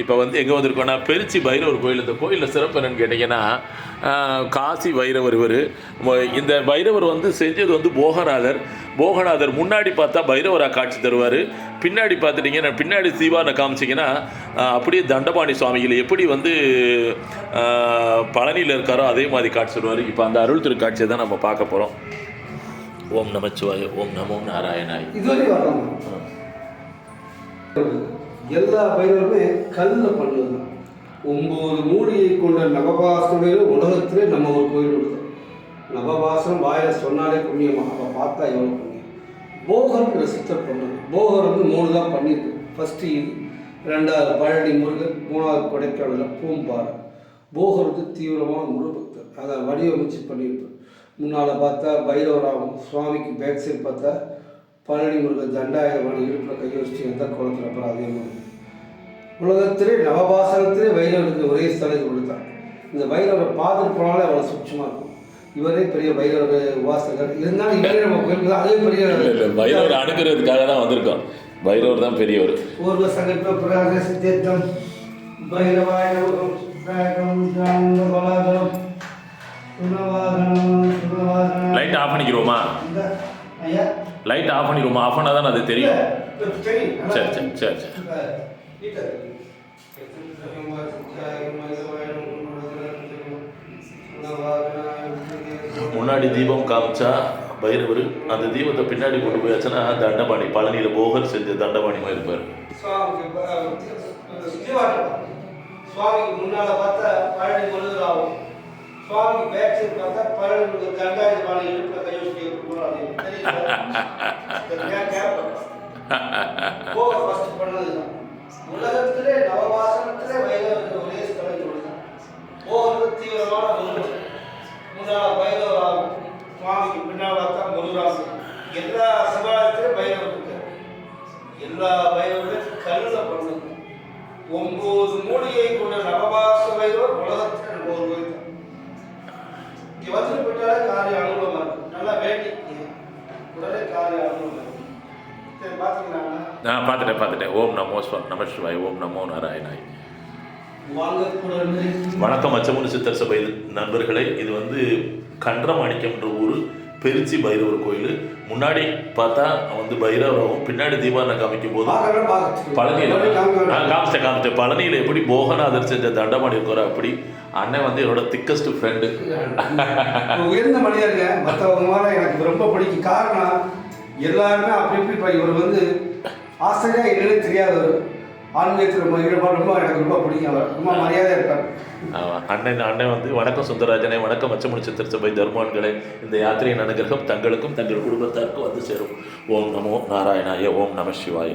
இப்போ வந்து எங்கே வந்திருக்கோன்னா பெருச்சி பைரவர் கோயில். இந்த கோயிலில் சிறப்பு என்னன்னு கேட்டிங்கன்னா, காசி பைரவர் இவர். இந்த பைரவர் வந்து செஞ்சது வந்து போகநாதர் முன்னாடி பார்த்தா பைரவராக காட்சி தருவார். பின்னாடி பார்த்துட்டிங்கன்னா, பின்னாடி தீபாவளி காமிச்சிங்கன்னா அப்படியே தண்டபாணி சுவாமிகள் எப்படி வந்து பழனியில் இருக்காரோ அதே மாதிரி காட்சி தருவார். இப்போ அந்த அருள் திரு காட்சியை தான் நம்ம பார்க்க போகிறோம். ஓம் நமச்சிவாய, ஓம் நமோ நாராயணாய். எல்லா பைரவருமே கல்லில் பண்ணது. 9 மூலிகை கொண்ட நவபாசனம் உலகத்திலே நம்ம ஒரு கோயில் உள்ளது. நவபாசனம் வாயில சொன்னாலே புண்ணியமாக, அப்போ பார்த்தா எவ்வளோ புண்ணியம். போகர்ங்கிற சித்தர் பண்ணது. போகர் வந்து 3 தான் பண்ணியிருக்கு. ஃபஸ்ட்டு இது, 2வது பழனி முருகன், 3வது கொடைக்கானலில் பூம்பாறை. போகர் வந்து தீவிரமான முழு பக்தர். அதை வடிவமைச்சு பண்ணியிருப்பார். முன்னால் பார்த்தா பைரவராகும், சுவாமிக்கு பேக் சைடு பார்த்தா பழனி முருகன் தண்டாயுதமான இடுப்பில் கையை வச்சு எந்த குளத்தில் அப்புறம் அதே மாதிரி. உலகத்திலே நவபாசனத்திலே பைரவருக்கு ஒரே ஸ்தலம் கொடுத்தார். இந்த பைரவரை பார்த்துட்டு போனாலே அவ்வளோ சுட்சமாக இருக்கும். இவரே பெரிய பைரவ உபாசகர். இருந்தாலும் இவரே நம்ம கோயிலுக்கு அதே பெரிய பைரவர் அணுகிறதுக்காக தான் வந்திருக்கோம். பைரவர் தான் பெரியவர். பூர்வ சங்கல்ப பிரகாச சித்தேத்தம் பைரவாய லைட் ஆஃப் பண்ணிக்கிறோமா? லைட் ஆஃப் பண்ணிடுவோமா? ஆஃப் பண்ணால் தான் அது தெரியும். சரி சரி சரி சரி. முன்னாடி தீபம் காமிச்சா பைரவர், அந்த தீபத்தை பின்னாடி கொண்டு போயாச்சுன்னா தண்டபாணி, பழனியில் போகர் செஞ்ச தண்டபாணி மாதிரி இருப்பார். சுவாமிக்கு முன்னால பார்த்தா பழனி முருகராகும், சுவாமிக்கு பேக் சைடு பார்த்தா பழனி தண்டாயுதமான இடுப்புல கை வச்சு உலகத்திலே நவபாசனத்திலே பைரவருக்கு ஒரே ஸ்தலம் கொடுத்தார். போகிறது தீவிரமான முருகன், முன்னாள் பைரவராகும், சுவாமிக்கு பின்னால் பார்த்தா முருகராகும். எல்லா சிவாலயத்திலும் பைரவர் இருக்கார். எல்லா பைரவரும் கல்லில் பண்ணது. 9 மூலிகை கொண்ட நவபாச பைரவர் உலகத்தில் ஒரு கோயில். இவற்றில் போயிட்டாலே காரிய அனுகூலமாக இருக்கும். நல்லா வேண்டி உடனே காரிய அனுகூலமாக இருக்கும். சரி, பார்த்தீங்களா? பார்த்துட்டேன். ஓம் நமோ நம சிவாய், ஓம் நமோ நாராயணாய். வணக்கம் மச்சமுனி சித்தர் சபை நண்பர்களே. இது வந்து கன்றமாணிக்கம்ன்ற ஊர், பெருச்சி பைரவர் கோயில். முன்னாடி பார்த்தா வந்து பைரவராகவும், பின்னாடி தீபாவளி காமிக்கும் போது பழனியில் காமிச்சேன். பழனியில் எப்படி போகநாதர் செஞ்ச தண்டபாணி இருக்கிற அப்படி அண்ணன் வந்து என்னோட திக்கஸ்ட் ஃப்ரெண்டு. உயர்ந்த மனிதருங்க. மற்றவங்க மேலே எனக்கு ரொம்ப பிடிக்கும். காரணம் எல்லாருமே அப்படி இப்படி இவர் வந்து ஆசிரியர் என்னன்னு தெரியாதவர். ஆன்மீகத்தில் ரொம்ப ஈடுபாடு, ரொம்ப எனக்கு ரொம்ப பிடிக்கும். அவர் ரொம்ப மரியாதையாக இருப்பார். அண்ணன் வந்து வணக்கம் சுந்தரராஜனே, வணக்கம் மச்சமுனி சித்தர் சபை தர்மான்களே. இந்த யாத்திரையின் அனுகிரகம் தங்களுக்கும் தங்கள் குடும்பத்தாருக்கும் வந்து சேரும். ஓம் நமோ நாராயணாய, ஓம் நம சிவாய.